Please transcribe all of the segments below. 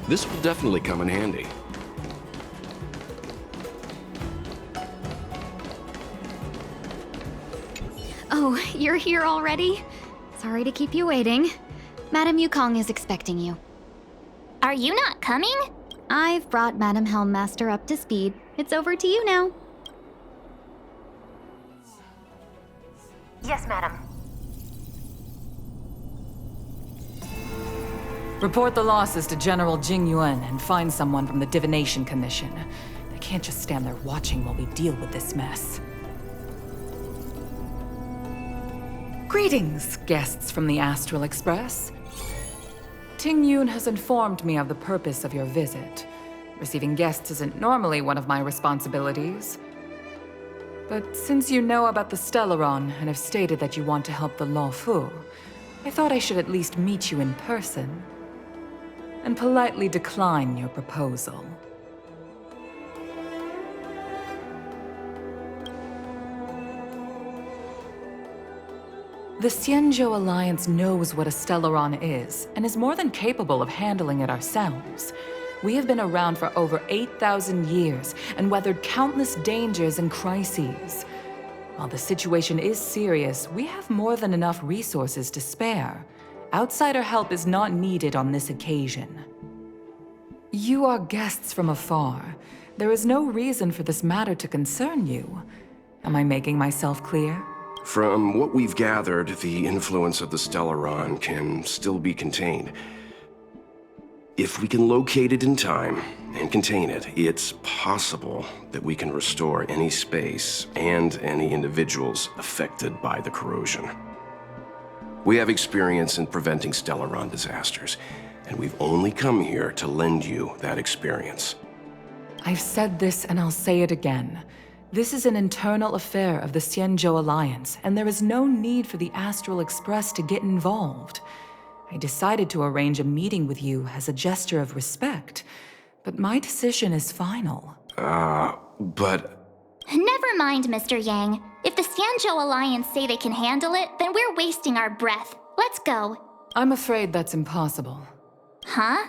This will definitely come in handy. Oh, you're here already? Sorry to keep you waiting. Madame Yukong is expecting you. Are you not coming? I've brought Madame Helmmaster up to speed. It's over to you now. Yes, madam. Report the losses to General Jing Yuan and find someone from the Divination Commission. They can't just stand there watching while we deal with this mess. Greetings, guests from the Astral Express. Ting Yun has informed me of the purpose of your visit. Receiving guests isn't normally one of my responsibilities. But since you know about the Stellaron and have stated that you want to help the Law Fu, I thought I should at least meet you in person and politely decline your proposal. The Xianzhou Alliance knows what a Stellaron is, and is more than capable of handling it ourselves. We have been around for over 8,000 years, and weathered countless dangers and crises. While the situation is serious, we have more than enough resources to spare. Outsider help is not needed on this occasion. You are guests from afar. There is no reason for this matter to concern you. Am I making myself clear? From what we've gathered, the influence of the Stellaron can still be contained. If we can locate it in time and contain it, it's possible that we can restore any space and any individuals affected by the corrosion. We have experience in preventing Stellaron disasters, and we've only come here to lend you that experience. I've said this and I'll say it again. This is an internal affair of the Xianzhou Alliance, and there is no need for the Astral Express to get involved. I decided to arrange a meeting with you as a gesture of respect, but my decision is final. But... Never mind, Mr. Yang. If the Xianzhou Alliance say they can handle it, then we're wasting our breath. Let's go. I'm afraid that's impossible. Huh?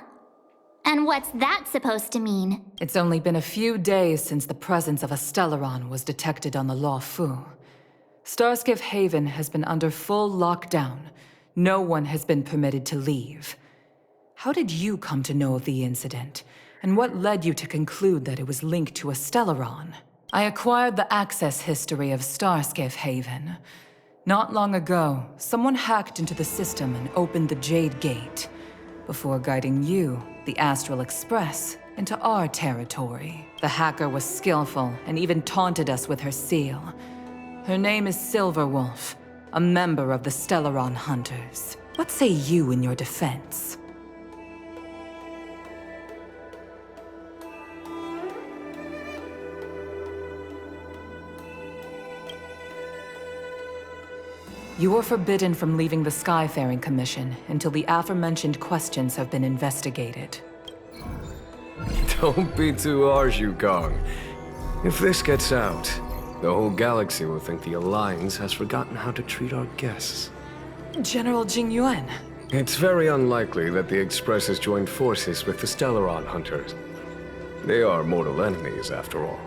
And what's that supposed to mean? It's only been a few days since the presence of a Stellaron was detected on the Law Fu. Starskiff Haven has been under full lockdown. No one has been permitted to leave. How did you come to know of the incident? And what led you to conclude that it was linked to a Stellaron? I acquired the access history of Starskiff Haven. Not long ago, someone hacked into the system and opened the Jade Gate, before guiding you, the Astral Express, into our territory. The hacker was skillful and even taunted us with her seal. Her name is Silverwolf, a member of the Stellaron Hunters. What say you in your defense? You are forbidden from leaving the Skyfaring Commission until the aforementioned questions have been investigated. Don't be too harsh, Yukong. If this gets out, the whole galaxy will think the Alliance has forgotten how to treat our guests. General Jing Yuan. It's very unlikely that the Express has joined forces with the Stellaron Hunters. They are mortal enemies, after all.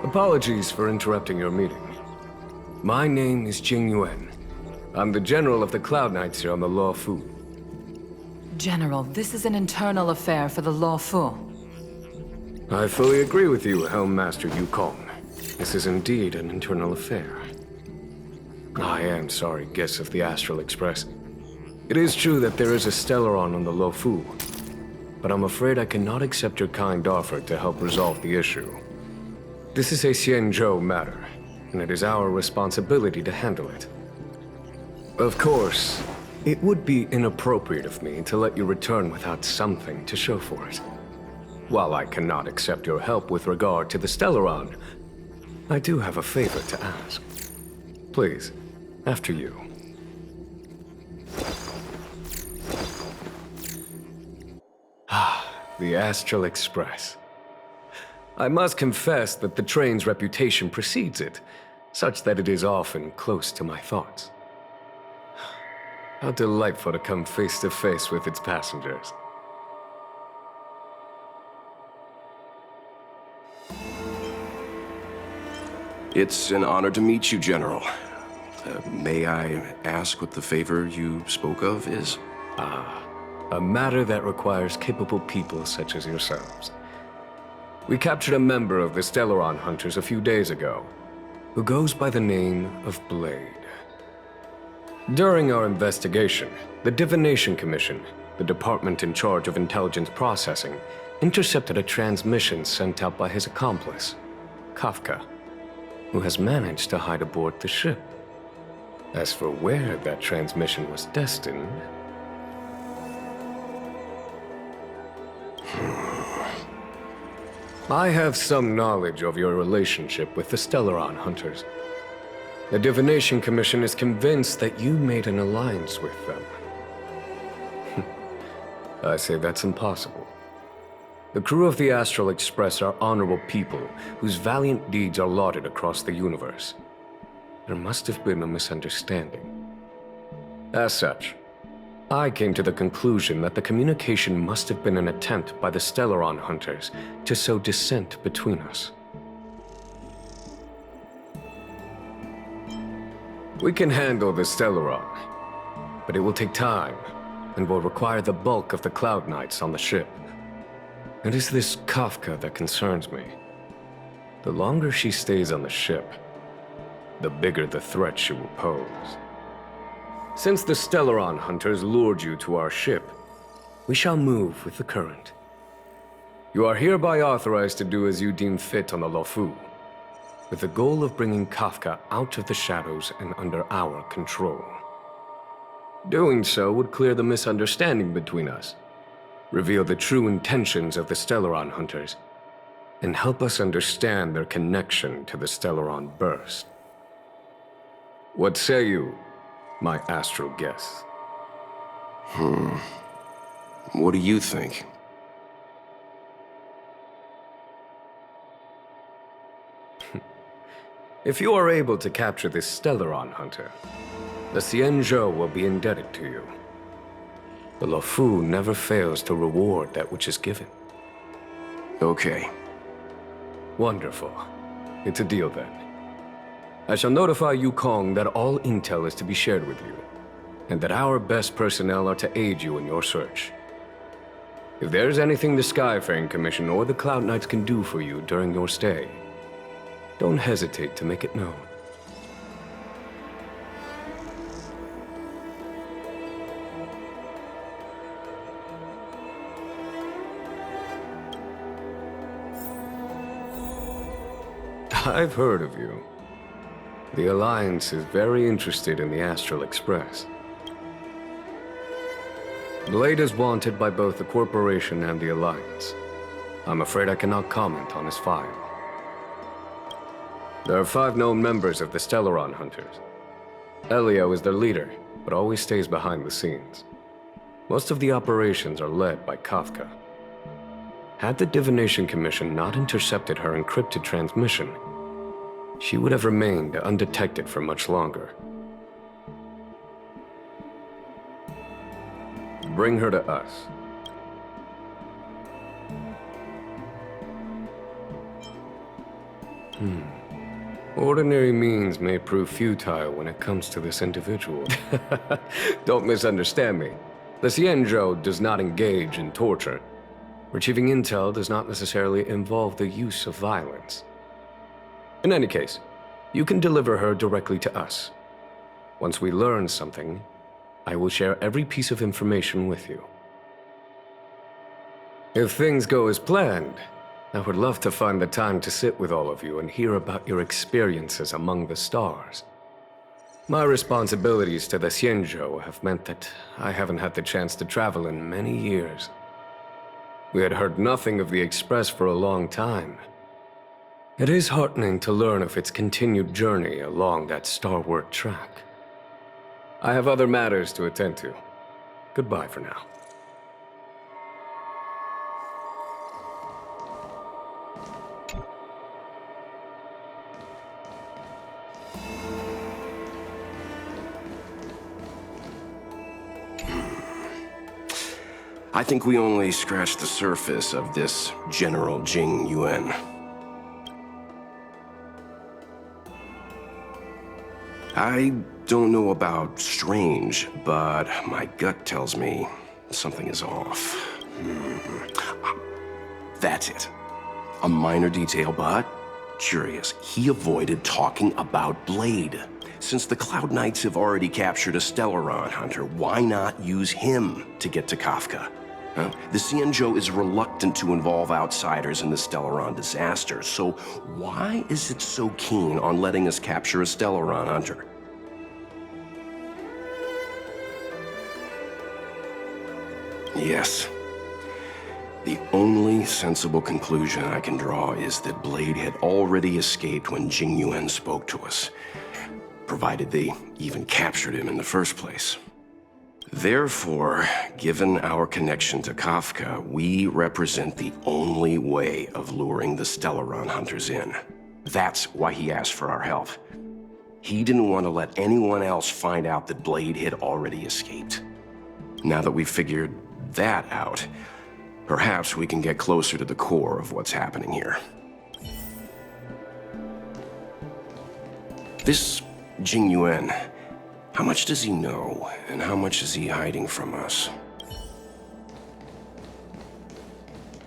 Apologies for interrupting your meeting. My name is Jing Yuan. I'm the General of the Cloud Knights here on the Law Fu. General, this is an internal affair for the Law Fu. I fully agree with you, Helmmaster Yukong. This is indeed an internal affair. I am sorry, guests of the Astral Express. It is true that there is a Stellaron on the Law Fu, but I'm afraid I cannot accept your kind offer to help resolve the issue. This is a Xianzhou matter, and it is our responsibility to handle it. Of course, it would be inappropriate of me to let you return without something to show for it. While I cannot accept your help with regard to the Stellaron, I do have a favor to ask. Please, after you. The Astral Express. I must confess that the train's reputation precedes it, such that it is often close to my thoughts. How delightful to come face to face with its passengers. It's an honor to meet you, General. May I ask what the favor you spoke of is? A matter that requires capable people such as yourselves. We captured a member of the Stellaron Hunters a few days ago, who goes by the name of Blade. During our investigation, the Divination Commission, the department in charge of intelligence processing, intercepted a transmission sent out by his accomplice, Kafka, who has managed to hide aboard the ship. As for where that transmission was destined... I have some knowledge of your relationship with the Stellaron Hunters. The Divination Commission is convinced that you made an alliance with them. I say that's impossible. The crew of the Astral Express are honorable people whose valiant deeds are lauded across the universe. There must have been a misunderstanding. As such, I came to the conclusion that the communication must have been an attempt by the Stellaron Hunters to sow dissent between us. We can handle the Stellaron, but it will take time and will require the bulk of the Cloud Knights on the ship. It is this Kafka that concerns me. The longer she stays on the ship, the bigger the threat she will pose. Since the Stellaron Hunters lured you to our ship, we shall move with the current. You are hereby authorized to do as you deem fit on the Luofu, with the goal of bringing Kafka out of the shadows and under our control. Doing so would clear the misunderstanding between us, reveal the true intentions of the Stellaron Hunters, and help us understand their connection to the Stellaron Burst. What say you, my astral guests? What do you think? If you are able to capture this Stellaron Hunter, the Xianzhou will be indebted to you. The Luofu never fails to reward that which is given. Okay. Wonderful. It's a deal then. I shall notify Yukong that all intel is to be shared with you, and that our best personnel are to aid you in your search. If there is anything the Skyfaring Commission or the Cloud Knights can do for you during your stay, don't hesitate to make it known. I've heard of you. The Alliance is very interested in the Astral Express. Blade is wanted by both the Corporation and the Alliance. I'm afraid I cannot comment on his file. There are 5 known members of the Stellaron Hunters. Elio is their leader, but always stays behind the scenes. Most of the operations are led by Kafka. Had the Divination Commission not intercepted her encrypted transmission, she would have remained undetected for much longer. Bring her to us. Ordinary means may prove futile when it comes to this individual. Don't misunderstand me. The Xianzhou does not engage in torture. Retrieving intel does not necessarily involve the use of violence. In any case, you can deliver her directly to us. Once we learn something, I will share every piece of information with you. If things go as planned, I would love to find the time to sit with all of you and hear about your experiences among the stars. My responsibilities to the Xianzhou have meant that I haven't had the chance to travel in many years. We had heard nothing of the Express for a long time. It is heartening to learn of its continued journey along that starward track. I have other matters to attend to. Goodbye for now. I think we only scratched the surface of this General Jing Yuan. I don't know about strange, but my gut tells me something is off. That's it. A minor detail, but curious. He avoided talking about Blade. Since the Cloud Knights have already captured a Stellaron hunter, why not use him to get to Kafka? Huh? The Xianzhou is reluctant to involve outsiders in the Stellaron disaster, so why is it so keen on letting us capture a Stellaron hunter? Yes. The only sensible conclusion I can draw is that Blade had already escaped when Jing Yuan spoke to us, provided they even captured him in the first place. Therefore, given our connection to Kafka, we represent the only way of luring the Stellaron hunters in. That's why he asked for our help. He didn't want to let anyone else find out that Blade had already escaped. Now that we've figured that out, perhaps we can get closer to the core of what's happening here. This Jing Yuan, how much does he know, and how much is he hiding from us?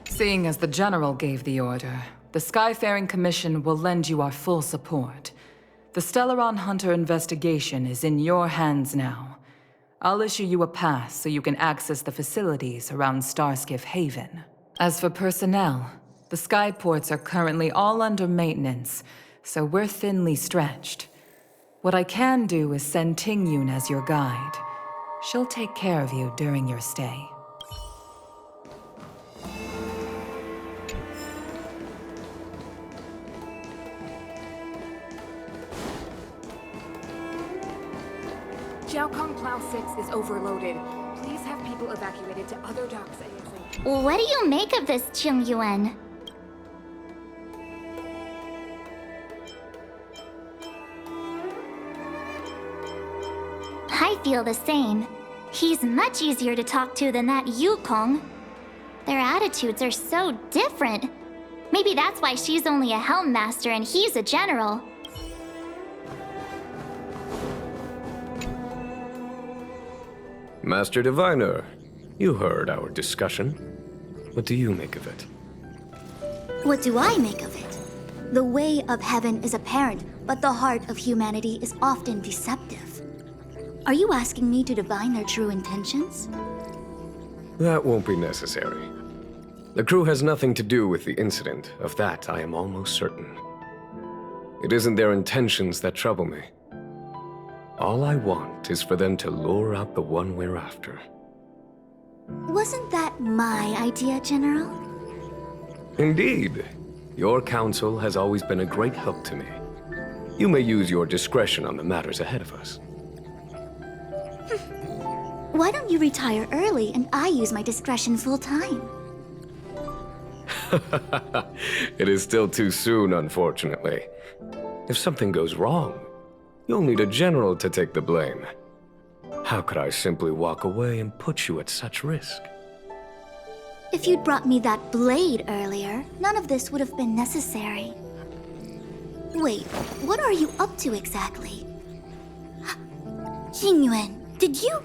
Seeing as the General gave the order, the Skyfaring Commission will lend you our full support. The Stellaron Hunter investigation is in your hands now. I'll issue you a pass so you can access the facilities around Starskiff Haven. As for personnel, the skyports are currently all under maintenance, so we're thinly stretched. What I can do is send Tingyun as your guide. She'll take care of you during your stay. Jiaokong Plow 6 is overloaded. Please have people evacuated to other docks ASAP. What do you make of this, Jing Yuan? I feel the same. He's much easier to talk to than that Yukong. Their attitudes are so different. Maybe that's why she's only a Helm Master and he's a general. Master Diviner, you heard our discussion. What do you make of it? What do I make of it? The way of heaven is apparent, but the heart of humanity is often deceptive. Are you asking me to divine their true intentions? That won't be necessary. The crew has nothing to do with the incident. Of that, I am almost certain. It isn't their intentions that trouble me. All I want is for them to lure out the one we're after. Wasn't that my idea, General? Indeed. Your counsel has always been a great help to me. You may use your discretion on the matters ahead of us. Why don't you retire early and I use my discretion full time? It is still too soon, unfortunately. If something goes wrong, you'll need a general to take the blame. How could I simply walk away and put you at such risk? If you'd brought me that blade earlier, none of this would have been necessary. Wait, what are you up to exactly? Xingyuan, did you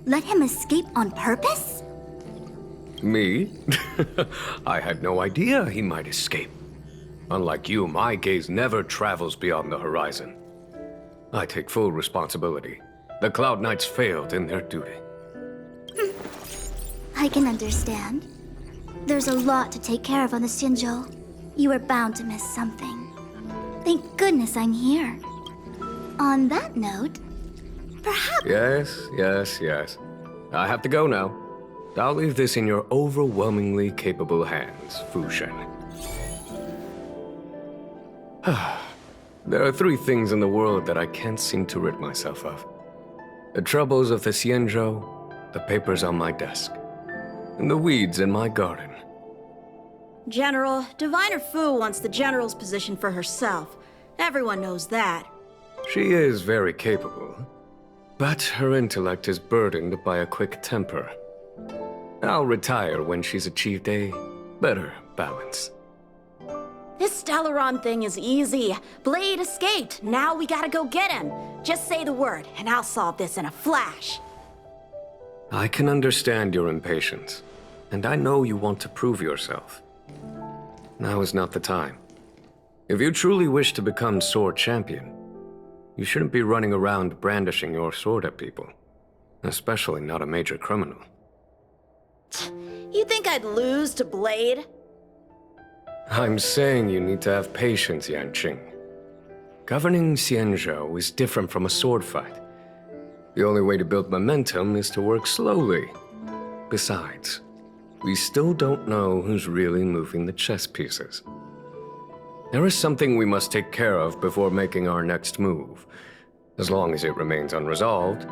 let him escape on purpose? Me? I had no idea he might escape. Unlike you, my gaze never travels beyond the horizon. I take full responsibility. The Cloud Knights failed in their duty. I can understand. There's a lot to take care of on the Xianzhou. You were bound to miss something. Thank goodness I'm here. On that note, perhaps... Yes. I have to go now. I'll leave this in your overwhelmingly capable hands, Fu Shen. There are 3 things in the world that I can't seem to rid myself of. The troubles of the Xianzhou, the papers on my desk, and the weeds in my garden. General, Diviner Fu wants the General's position for herself. Everyone knows that. She is very capable, but her intellect is burdened by a quick temper. I'll retire when she's achieved a better balance. This Stellaron thing is easy. Blade escaped. Now we gotta go get him. Just say the word, and I'll solve this in a flash. I can understand your impatience, and I know you want to prove yourself. Now is not the time. If you truly wish to become sword champion, you shouldn't be running around brandishing your sword at people, especially not a major criminal. You think I'd lose to Blade? I'm saying you need to have patience, Yanqing. Governing Xianzhou is different from a sword fight. The only way to build momentum is to work slowly. Besides, we still don't know who's really moving the chess pieces. There is something we must take care of before making our next move. As long as it remains unresolved,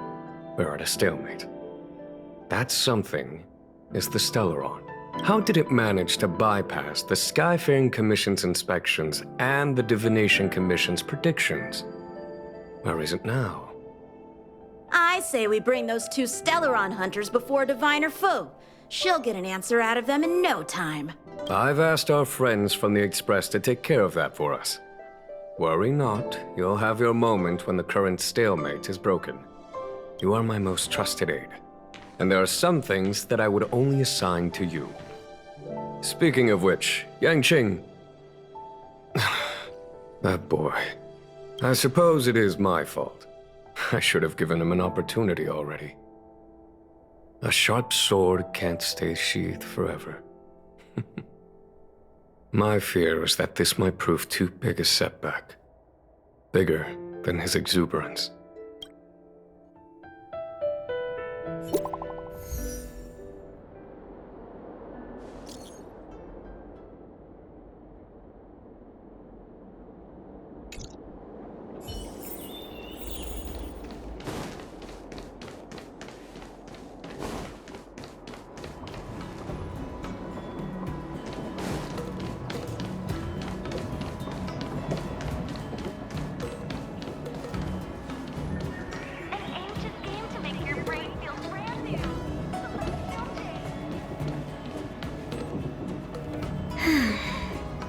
we're at a stalemate. That something is the Stellaron. How did it manage to bypass the Skyfaring Commission's inspections and the Divination Commission's predictions? Where is it now? I say we bring those two Stellaron hunters before Diviner Fu. She'll get an answer out of them in no time. I've asked our friends from the Express to take care of that for us. Worry not, you'll have your moment when the current stalemate is broken. You are my most trusted aide, and there are some things that I would only assign to you. Speaking of which, Yanqing... that boy. I suppose it is my fault. I should have given him an opportunity already. A sharp sword can't stay sheathed forever. My fear is that this might prove too big a setback. Bigger than his exuberance.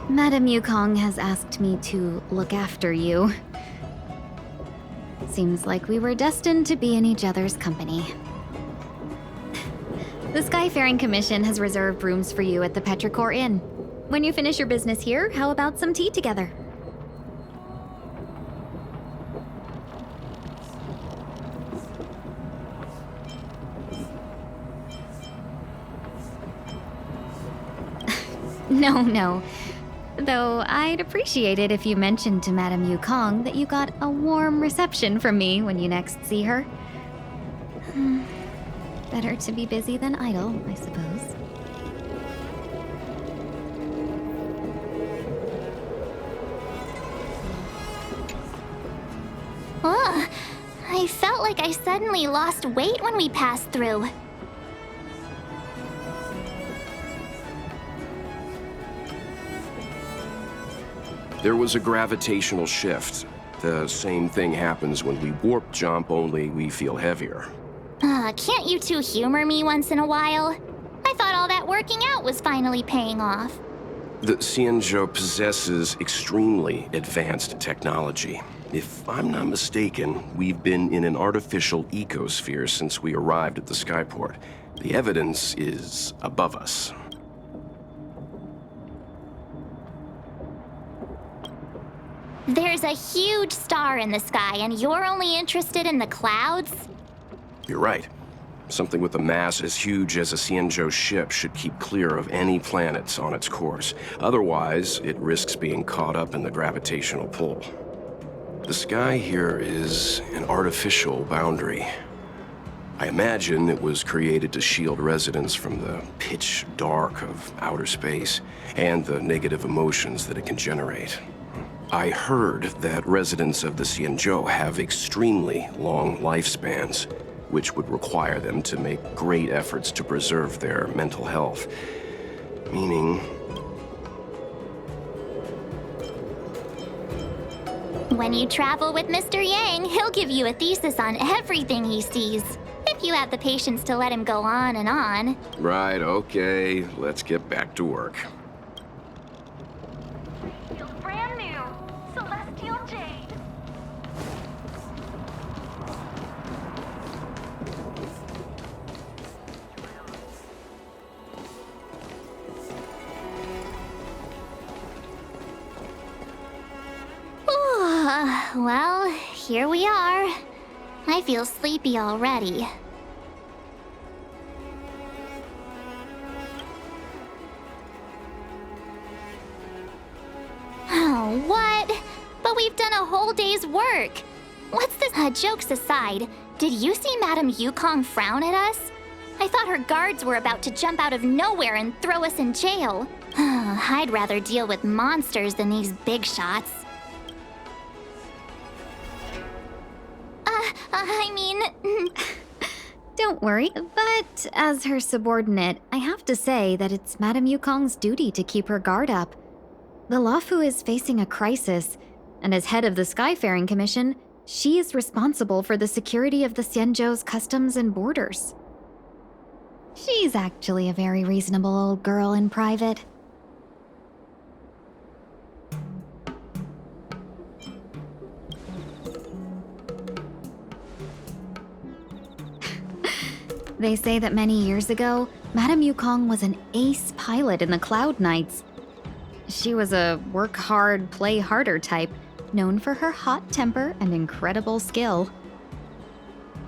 Madame Yukong has asked me to look after you. Seems like we were destined to be in each other's company. The Skyfaring Commission has reserved rooms for you at the Petrichor Inn. When you finish your business here, how about some tea together? No. Though I'd appreciate it if you mentioned to Madame Yukong that you got a warm reception from me when you next see her. Better to be busy than idle, I suppose. Ugh, I felt like I suddenly lost weight when we passed through. There was a gravitational shift. The same thing happens when we warp jump, only we feel heavier. Can't you two humor me once in a while? I thought all that working out was finally paying off. The Xianzhou possesses extremely advanced technology. If I'm not mistaken, we've been in an artificial ecosphere since we arrived at the skyport. The evidence is above us. There's a huge star in the sky, and you're only interested in the clouds? You're right. Something with a mass as huge as a Xianzhou ship should keep clear of any planets on its course. Otherwise, it risks being caught up in the gravitational pull. The sky here is an artificial boundary. I imagine it was created to shield residents from the pitch dark of outer space and the negative emotions that it can generate. I heard that residents of the Xianzhou have extremely long lifespans, which would require them to make great efforts to preserve their mental health. Meaning... When you travel with Mr. Yang, he'll give you a thesis on everything he sees. If you have the patience to let him go on and on. Right, okay. Let's get back to work. Well, here we are. I feel sleepy already. Oh, what? But we've done a whole day's work. What's this? Jokes aside, did you see Madame Yukong frown at us? I thought her guards were about to jump out of nowhere and throw us in jail. I'd rather deal with monsters than these big shots. I mean... Don't worry, but as her subordinate, I have to say that it's Madame Yukong's duty to keep her guard up. The Luofu is facing a crisis, and as head of the Skyfaring Commission, she is responsible for the security of the Xianzhou's customs and borders. She's actually a very reasonable old girl in private. They say that many years ago, Madame Yukong was an ace pilot in the Cloud Knights. She was a work hard, play harder type, known for her hot temper and incredible skill.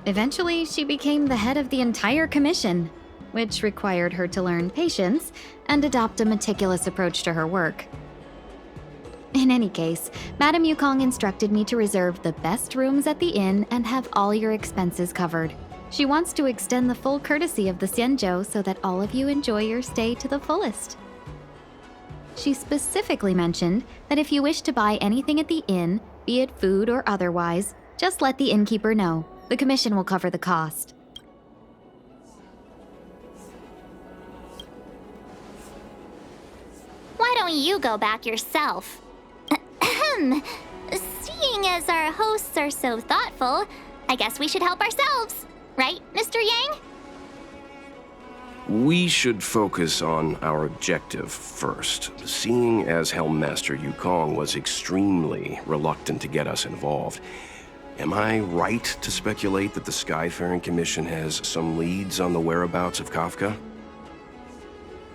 Eventually, she became the head of the entire commission, which required her to learn patience and adopt a meticulous approach to her work. In any case, Madame Yukong instructed me to reserve the best rooms at the inn and have all your expenses covered. She wants to extend the full courtesy of the Xianzhou so that all of you enjoy your stay to the fullest. She specifically mentioned that if you wish to buy anything at the inn, be it food or otherwise, just let the innkeeper know. The commission will cover the cost. Why don't you go back yourself? Ahem. Seeing as our hosts are so thoughtful, I guess we should help ourselves. Right, Mr. Yang? We should focus on our objective first. Seeing as Helmmaster Yukong was extremely reluctant to get us involved, am I right to speculate that the Skyfaring Commission has some leads on the whereabouts of Kafka?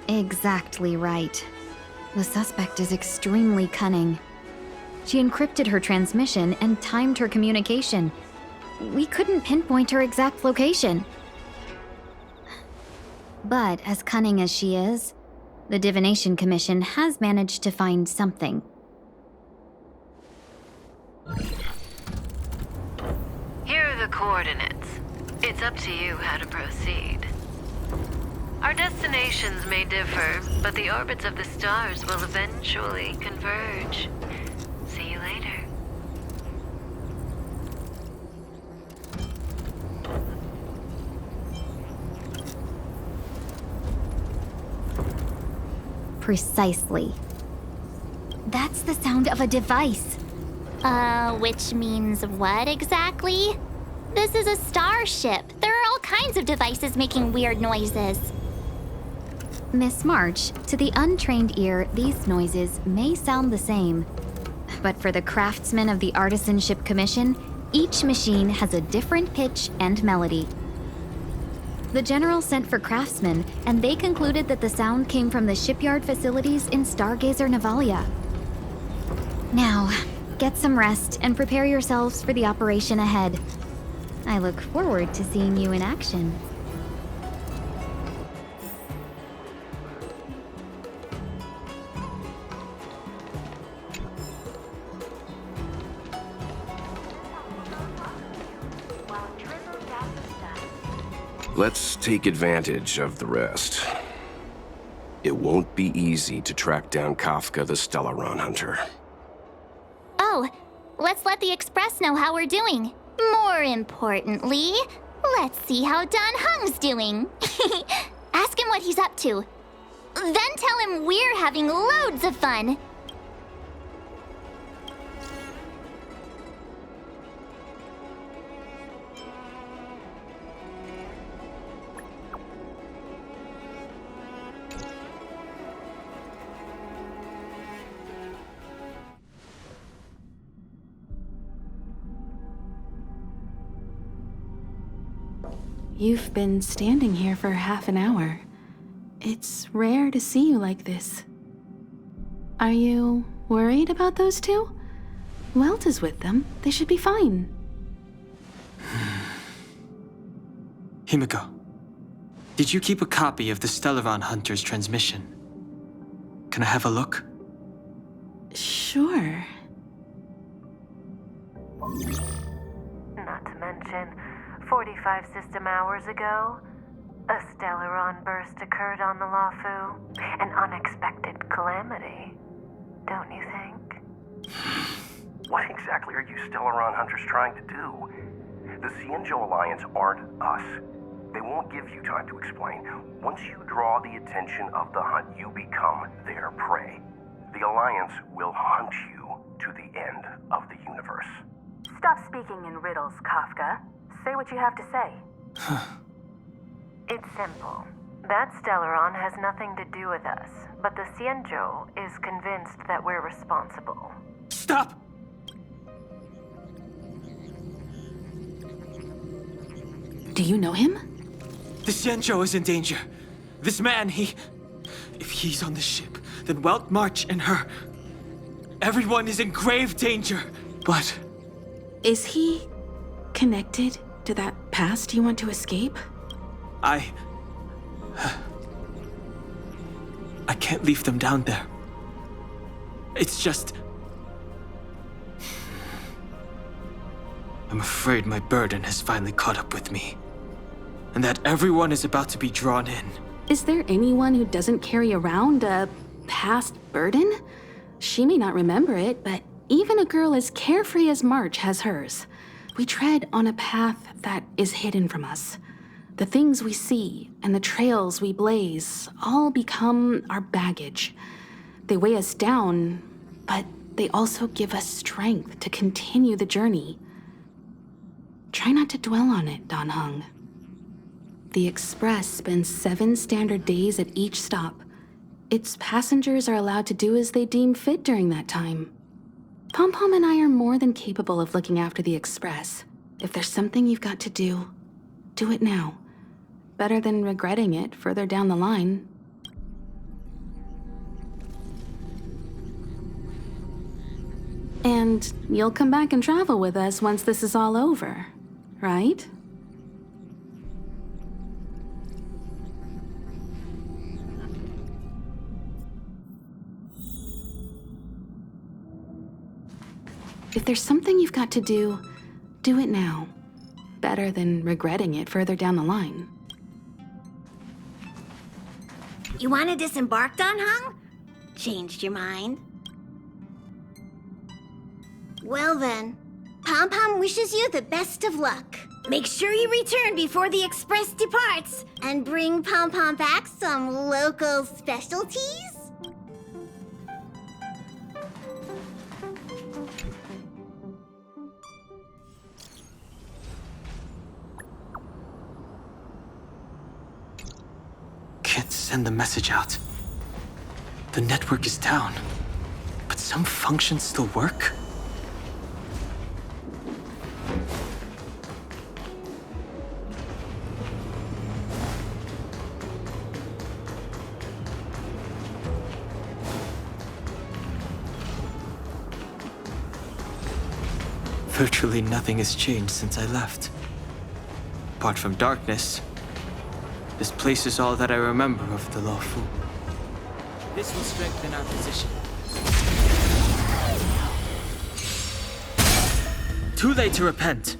Exactly right. The suspect is extremely cunning. She encrypted her transmission and timed her communication. We couldn't pinpoint her exact location. But as cunning as she is, the Divination Commission has managed to find something. Here are the coordinates. It's up to you how to proceed. Our destinations may differ, but the orbits of the stars will eventually converge. See you later. Precisely. That's the sound of a device. Which means what exactly? This is a starship. There are all kinds of devices making weird noises. Miss March, to the untrained ear, these noises may sound the same. But for the craftsmen of the Artisanship Commission, each machine has a different pitch and melody. The General sent for craftsmen, and they concluded that the sound came from the shipyard facilities in Stargazer Navalia. Now, get some rest and prepare yourselves for the operation ahead. I look forward to seeing you in action. Let's take advantage of the rest. It won't be easy to track down Kafka the Stellaron Hunter. Oh, let's let the Express know how we're doing. More importantly, let's see how Dan Heng's doing. Ask him what he's up to. Then tell him we're having loads of fun. You've been standing here for half an hour. It's rare to see you like this. Are you worried about those two? Welt is with them. They should be fine. Himiko, did you keep a copy of the Stellaron Hunter's transmission? Can I have a look? Sure. Not to mention, 45 system hours ago, a Stellaron burst occurred on the Lawfu. An unexpected calamity, don't you think? What exactly are you Stellaron hunters trying to do? The Cienjo Alliance aren't us. They won't give you time to explain. Once you draw the attention of the hunt, you become their prey. The Alliance will hunt you to the end of the universe. Stop speaking in riddles, Kafka. Say what you have to say. It's simple. That Stellaron has nothing to do with us, but the Cienjo is convinced that we're responsible. Stop! Do you know him? The Xianzhou is in danger. This man, if he's on the ship, then Welt, March, and her... Everyone is in grave danger. But... Is he connected to that past you want to escape? I can't leave them down there. It's just... I'm afraid my burden has finally caught up with me. And that everyone is about to be drawn in. Is there anyone who doesn't carry around a past burden? She may not remember it, but even a girl as carefree as March has hers. We tread on a path that is hidden from us. The things we see and the trails we blaze all become our baggage. They weigh us down, but they also give us strength to continue the journey. Try not to dwell on it, Dan Heng. The Express spends 7 standard days at each stop. Its passengers are allowed to do as they deem fit during that time. Pom Pom and I are more than capable of looking after the Express. If there's something you've got to do it now. Better than regretting it further down the line. And you'll come back and travel with us once this is all over, right? If there's something you've got to do it now. Better than regretting it further down the line. You want to disembark, Dan Heng? Changed your mind? Well then, Pom Pom wishes you the best of luck. Make sure you return before the Express departs, and bring Pom Pom back some local specialties? Can't send the message out. The network is down, but some functions still work? Virtually nothing has changed since I left. Apart from darkness, this place is all that I remember of the Lawfu. This will strengthen our position. Too late to repent.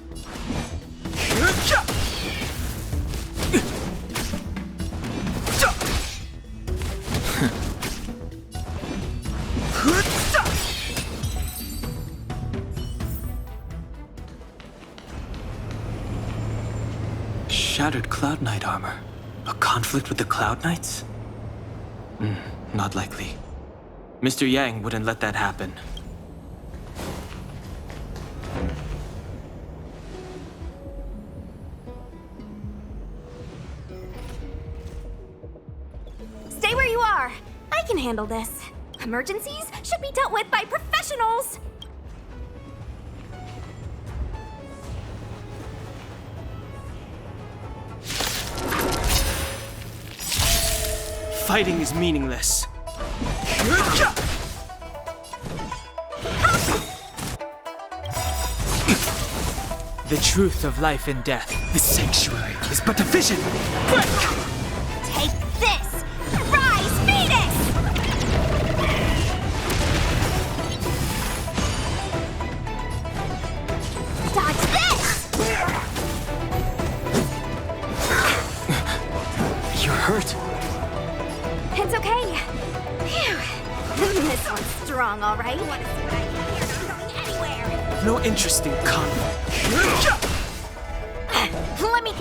Shattered Cloud Knight armor. A conflict with the Cloud Knights? Not likely. Mr. Yang wouldn't let that happen. Stay where you are. I can handle this. Emergencies should be dealt with by professionals. Fighting is meaningless. The truth of life and death. The sanctuary is but a vision. Take this! Rise, Venus! Dodge this! You're hurt. It's okay. Phew. This one's strong, all right. Want to see what I can hear? Not going anywhere. No interest in combat. Let me.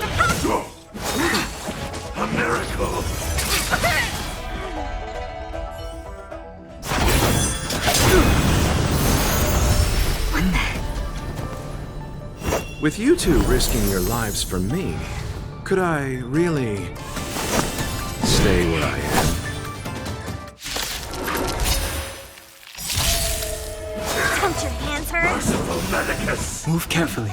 A miracle! With you two risking your lives for me, could I really stay where I am? Don't your hands hurt? Merciful Medicus! Move carefully.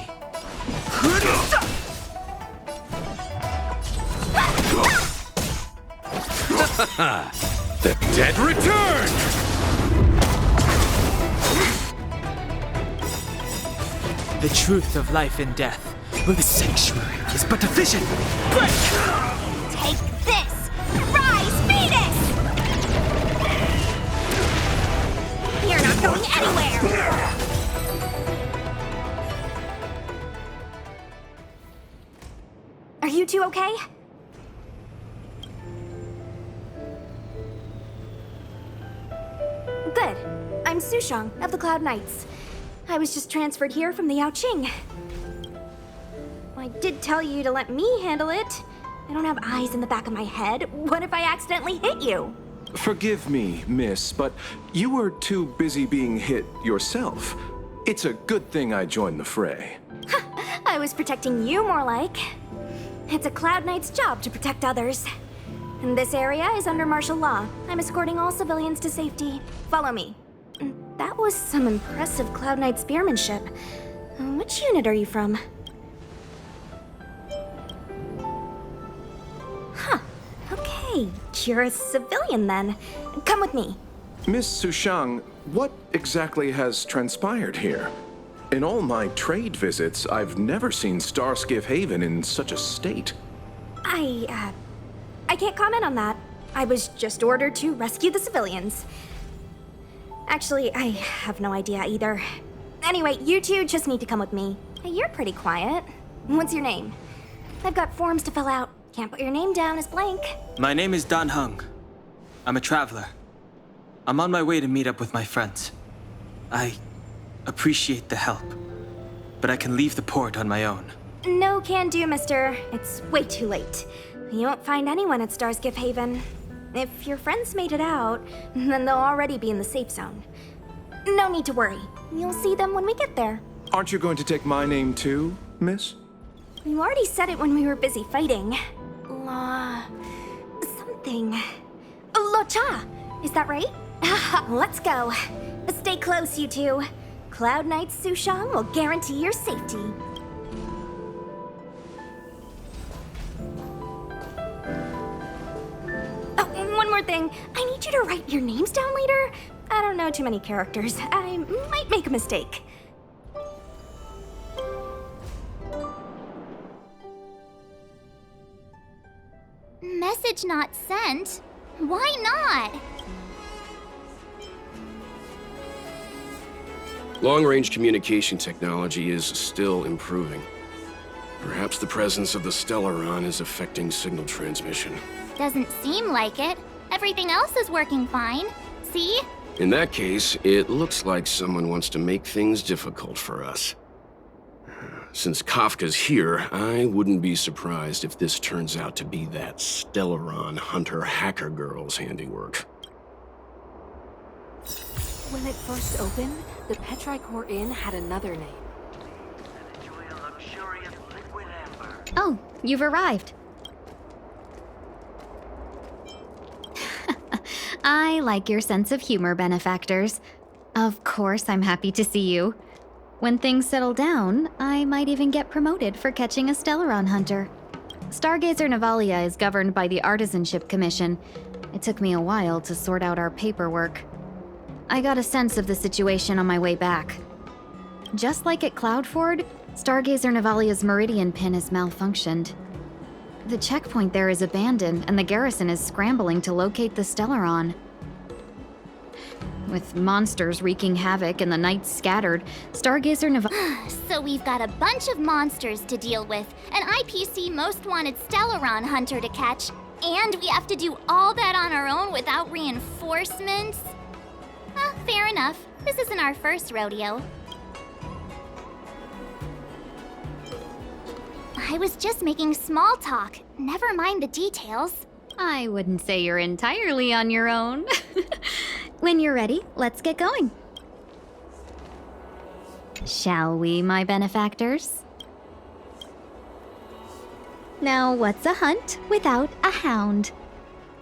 The dead return! The truth of life and death. The sanctuary is but a vision. Take this! Rise, Venus! You're not going anywhere! Are you two okay? Good. I'm Sushang of the Cloud Knights. I was just transferred here from the Yaoqing. I did tell you to let me handle it. I don't have eyes in the back of my head. What if I accidentally hit you? Forgive me, miss, but you were too busy being hit yourself. It's a good thing I joined the fray. I was protecting you more like. It's a Cloud Knight's job to protect others. And this area is under martial law. I'm escorting all civilians to safety. Follow me. That was some impressive Cloud Knight spearmanship. Which unit are you from? Huh. Okay, you're a civilian then. Come with me. Miss Sushang, what exactly has transpired here? In all my trade visits, I've never seen Starskiff Haven in such a state. I can't comment on that. I was just ordered to rescue the civilians. Actually, I have no idea either. Anyway, you two just need to come with me. Hey, you're pretty quiet. What's your name? I've got forms to fill out. Can't put your name down as blank. My name is Dan Hung. I'm a traveler. I'm on my way to meet up with my friends. I appreciate the help, but I can leave the port on my own. No can do, mister. It's way too late. You won't find anyone at Starskiff Haven. If your friends made it out, then they'll already be in the safe zone. No need to worry. You'll see them when we get there. Aren't you going to take my name too, miss? You already said it when we were busy fighting. Something. Lo-cha! Is that right? Let's go. Stay close, you two. Cloud Knight Sushang will guarantee your safety. Oh, one more thing. I need you to write your names down later. I don't know too many characters. I might make a mistake. Message not sent? Why not? Long-range communication technology is still improving. Perhaps the presence of the Stellaron is affecting signal transmission. Doesn't seem like it. Everything else is working fine. See? In that case, it looks like someone wants to make things difficult for us. Since Kafka's here, I wouldn't be surprised if this turns out to be that Stellaron hunter hacker girl's handiwork. When it first opened, the Petrichor Inn had another name. Oh, you've arrived. I like your sense of humor, benefactors. Of course, I'm happy to see you. When things settle down, I might even get promoted for catching a Stellaron hunter. Stargazer Navalia is governed by the Artisanship Commission. It took me a while to sort out our paperwork. I got a sense of the situation on my way back. Just like at Cloudford, Stargazer Navalia's meridian pin has malfunctioned. The checkpoint there is abandoned, and the garrison is scrambling to locate the Stellaron. With monsters wreaking havoc and the night scattered, Stargazer Navalia... So we've got a bunch of monsters to deal with, an IPC most wanted Stellaron hunter to catch, and we have to do all that on our own without reinforcements? Fair enough. This isn't our first rodeo. I was just making small talk. Never mind the details. I wouldn't say you're entirely on your own. When you're ready, let's get going. Shall we, my benefactors? Now, what's a hunt without a hound?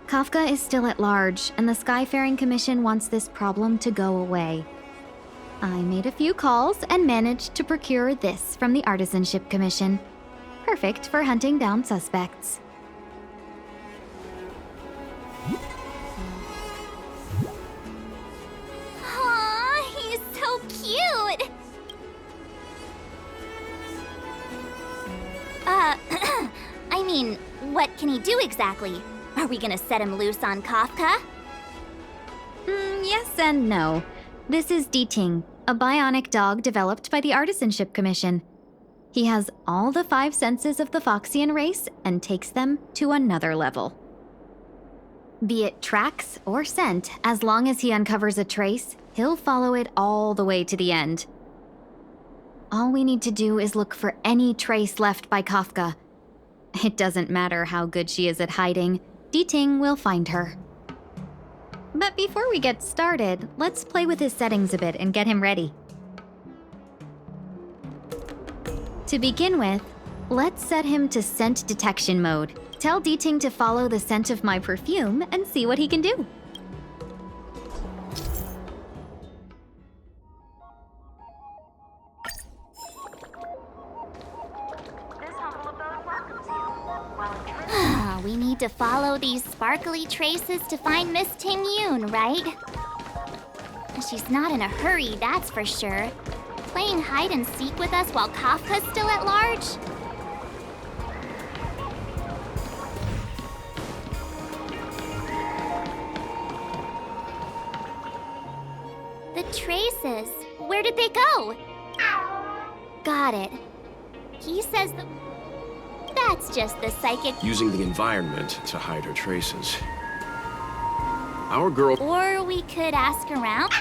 Kafka is still at large, and the Skyfaring Commission wants this problem to go away. I made a few calls and managed to procure this from the Artisanship Commission. Perfect for hunting down suspects. Aw, he's so cute! I mean, what can he do exactly? Are we gonna set him loose on Kafka? Yes and no. This is Diting, a bionic dog developed by the Artisanship Commission. He has all the 5 senses of the Foxian race and takes them to another level. Be it tracks or scent, as long as he uncovers a trace, he'll follow it all the way to the end. All we need to do is look for any trace left by Kafka. It doesn't matter how good she is at hiding, Diting will find her. But before we get started, let's play with his settings a bit and get him ready. To begin with, let's set him to scent detection mode. Tell Diting to follow the scent of my perfume and see what he can do. We need to follow these sparkly traces to find Miss Ting Yun, right? She's not in a hurry, that's for sure. Playing hide and seek with us while Kafka's still at large? The traces. Where did they go? Got it. He says that's just the psychic... Using the environment to hide her traces. Our girl... Or we could ask around.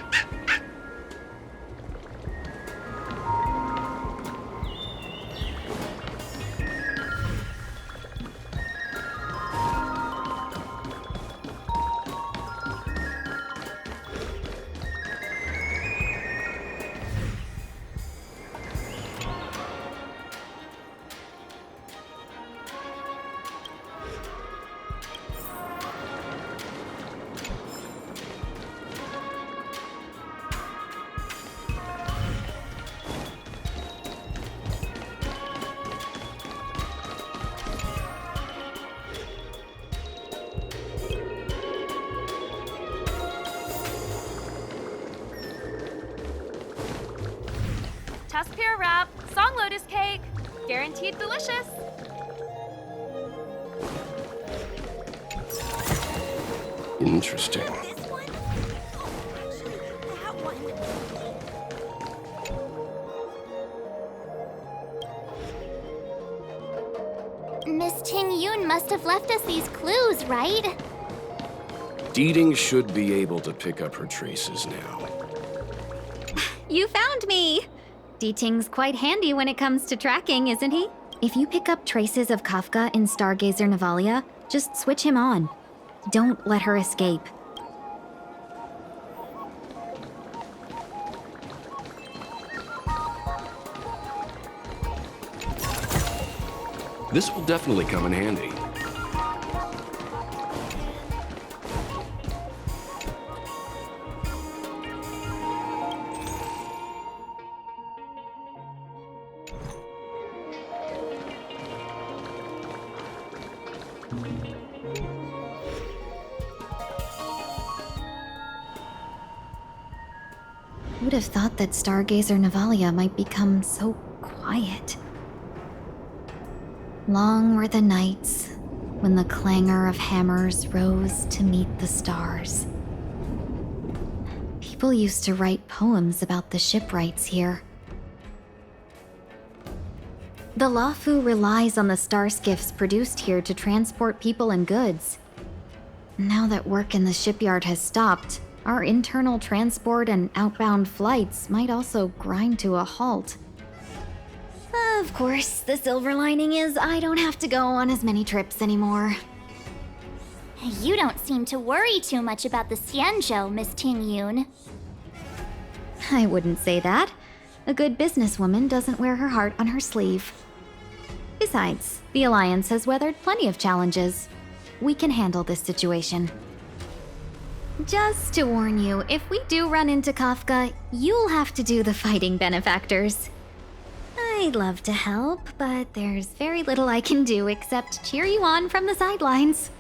Tusk pear wrap, song lotus cake, guaranteed delicious. Interesting. Miss Ting Yun must have left us these clues, right? Diting should be able to pick up her traces now. You found me! Diting's quite handy when it comes to tracking, isn't he? If you pick up traces of Kafka in Stargazer Navalia, just switch him on. Don't let her escape. This will definitely come in handy. Who'd have thought that Stargazer Navalia might become so quiet. Long were the nights when the clangor of hammers rose to meet the stars. People used to write poems about the shipwrights here. The Lafu relies on the star skiffs produced here to transport people and goods. Now that work in the shipyard has stopped, our internal transport and outbound flights might also grind to a halt. Of course, the silver lining is I don't have to go on as many trips anymore. You don't seem to worry too much about the Xianzhou, Miss Ting Yun. I wouldn't say that. A good businesswoman doesn't wear her heart on her sleeve. Besides, the Alliance has weathered plenty of challenges. We can handle this situation. Just to warn you, if we do run into Kafka, you'll have to do the fighting benefactors. I'd love to help, but there's very little I can do except cheer you on from the sidelines.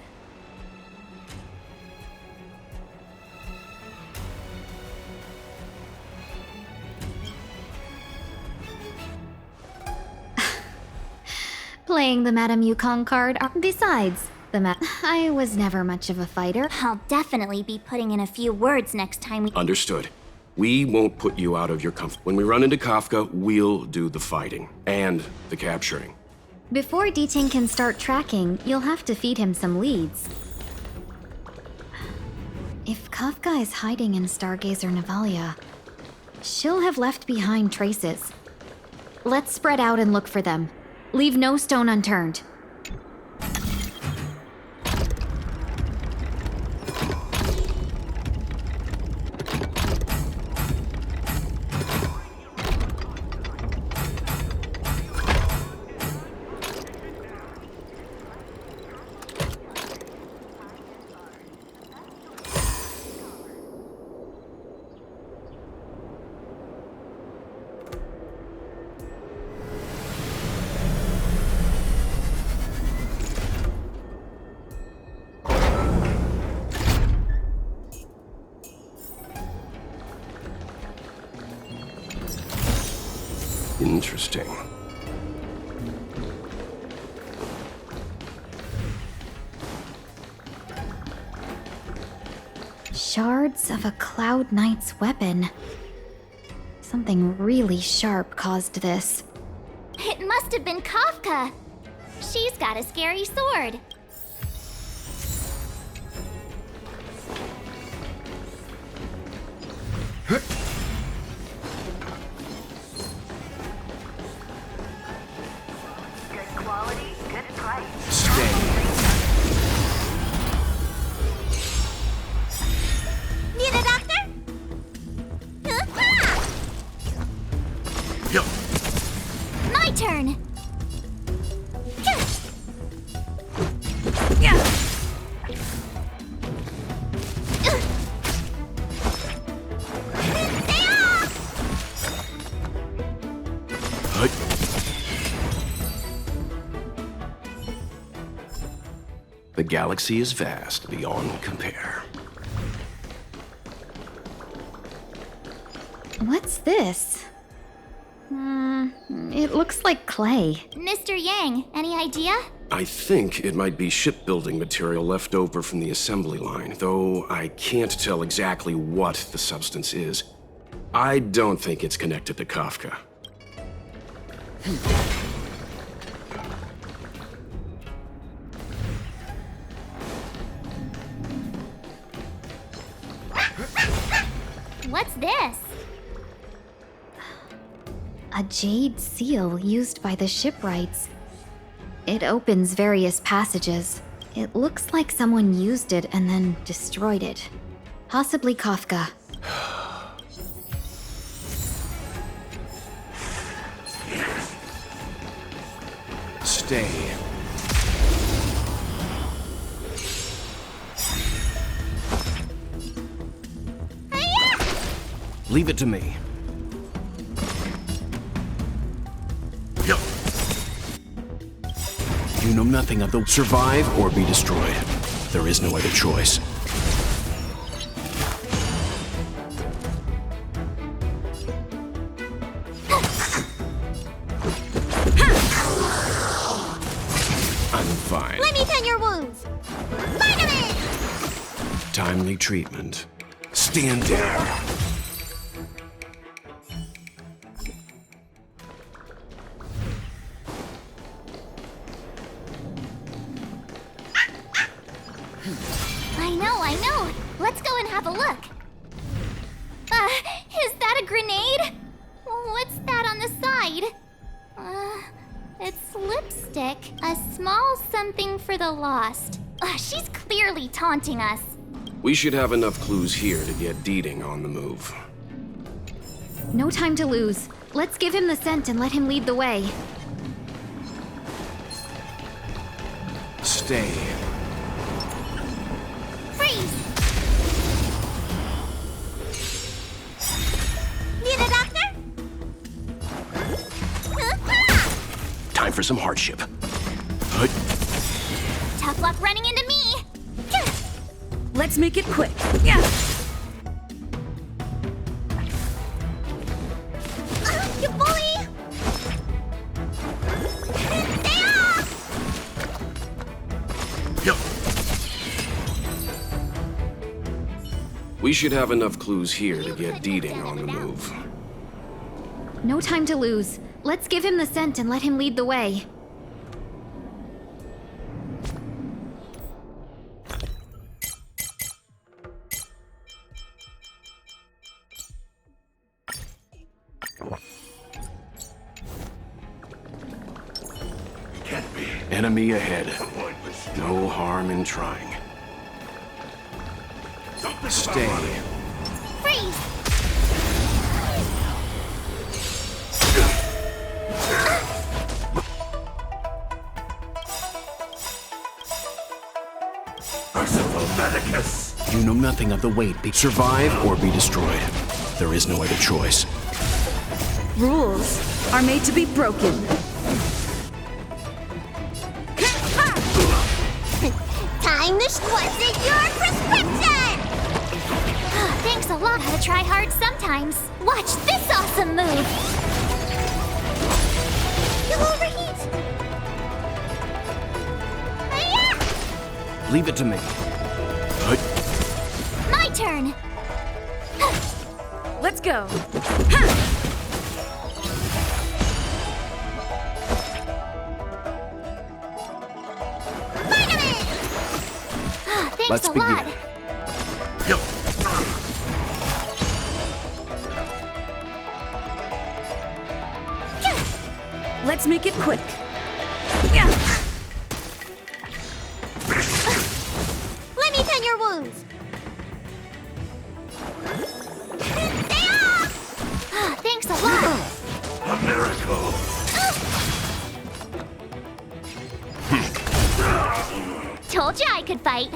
Playing the Madame Yukong card. Besides, I was never much of a fighter. I'll definitely be putting in a few words next time we... Understood. We won't put you out of your comfort. When we run into Kafka, we'll do the fighting and the capturing. Before D-Ting can start tracking, you'll have to feed him some leads. If Kafka is hiding in Stargazer Navalia, she'll have left behind traces. Let's spread out and look for them. Leave no stone unturned. Interesting. Shards of a Cloud Knight's weapon. Something really sharp caused this. It must have been Kafka. She's got a scary sword. Need a doctor? My turn. The galaxy is vast beyond compare. What's this? It looks like clay. Mr. Yang, any idea? I think it might be shipbuilding material left over from the assembly line, though I can't tell exactly what the substance is. I don't think it's connected to Kafka. What's this? A jade seal used by the shipwrights. It opens various passages. It looks like someone used it and then destroyed it. Possibly Kafka. Stay. Leave it to me. You know nothing of the survive or be destroyed. There is no other choice. tend your wounds. Vitamin! Timely treatment. Stand down. I know. Let's go and have a look. Is that a grenade? What's that on the side? It's lipstick. A small something for the lost. She's clearly taunting us. We should have enough clues here to get Deeding on the move. No time to lose. Let's give him the scent and let him lead the way. Stay. Freeze! Need a doctor? Time for some hardship. Tough luck running into me. Let's make it quick. Yeah. You bully! Stay off! We should have enough clues here to get Deeding on the move. No time to lose. Let's give him the scent and let him lead the way. Enemy ahead. No harm in trying. Stay. Freeze! You know nothing of the weight. Survive or be destroyed. There is no other choice. Rules are made to be broken. Time to what's in your prescription? Thanks a lot. Gotta try hard sometimes. Watch this awesome move. You'll overheat. Hiya! Leave it to me. My turn. Let's go. Thanks Let's a begin. lot. Let's make it quick. Yeah. Let me tend your wounds. Stay off! Thanks a lot. A miracle. Told you I could fight.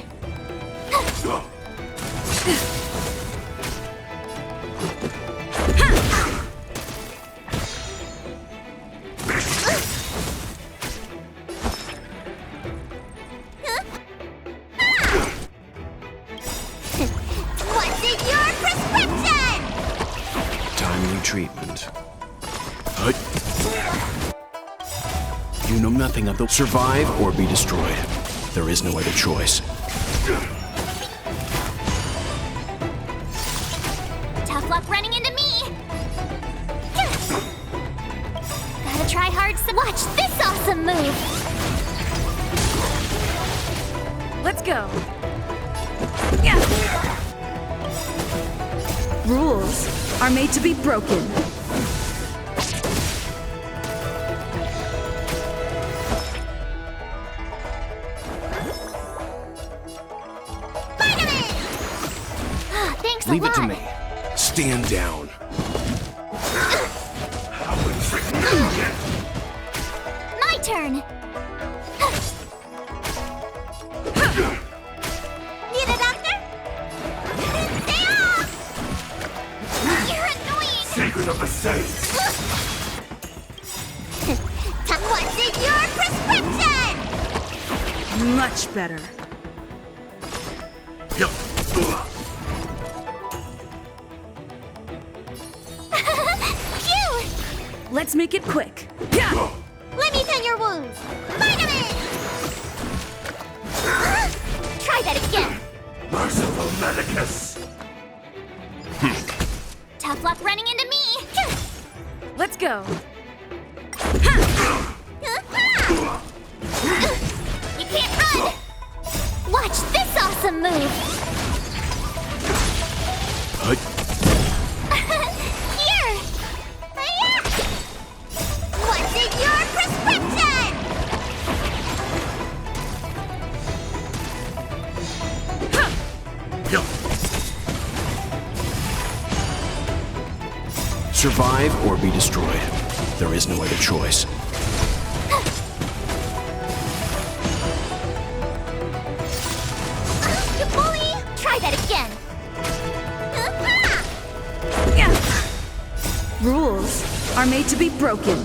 What's in your prescription? Timely treatment. You know nothing of the survive or be destroyed. There is no other choice. Tough luck running into me. Gotta try hard. Watch this awesome move. Let's go. Yeah. Rules are made to be broken. Thanks a Leave lot. it to me. Stand down. My turn. Need a doctor? Stay off! You're annoying. Secret of the saints. What's in your prescription? Much better. Phew! Let's make it quick. Yeah. Let me tend your wounds. Vitamin! Try that again. Merciful Medicus! Tough luck running into me. Let's go. You can't run. Watch this awesome move. Here. Hiya. What's in your prescription? Survive or be destroyed. There is no other choice. You bully! Try that again. Rules are made to be broken.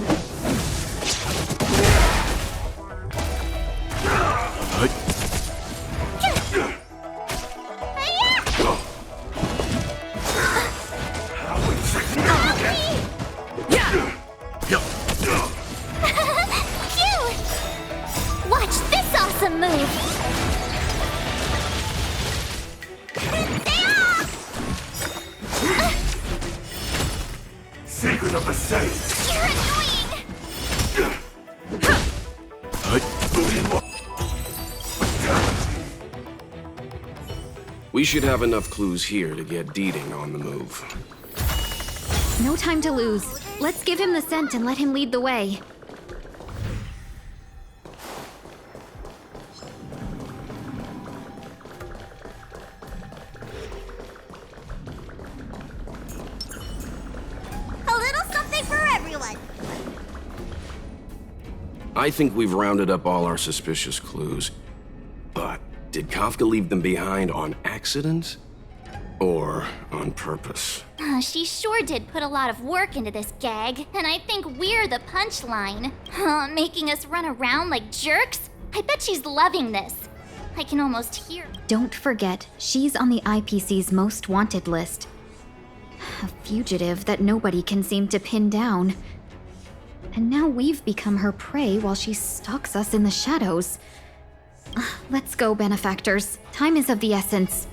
Watch this awesome move. Secret of the saints! You're annoying. We should have enough clues here to get Deeding on the move. No time to lose. Let's give him the scent and let him lead the way. A little something for everyone. I think we've rounded up all our suspicious clues. But did Kafka leave them behind on accident? Or on purpose? She sure did put a lot of work into this gag, and I think we're the punchline. Making us run around like jerks? I bet she's loving this. I can almost hear. Don't forget, she's on the IPC's most wanted list. A fugitive that nobody can seem to pin down. And now we've become her prey while she stalks us in the shadows. Let's go, benefactors. Time is of the essence.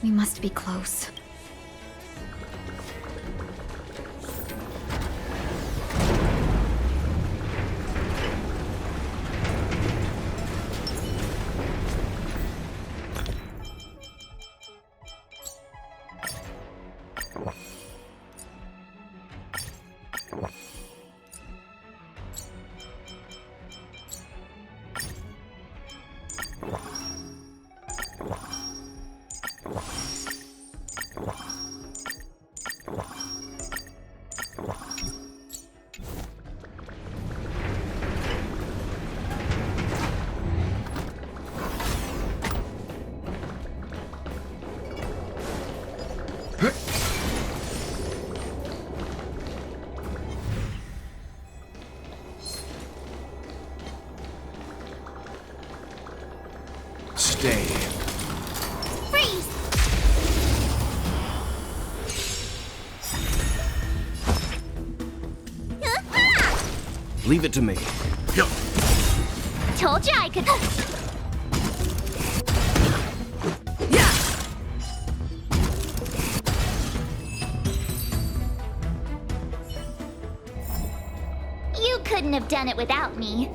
We must be close. Stay. Freeze! Leave it to me. Told you I could. You couldn't have done it without me.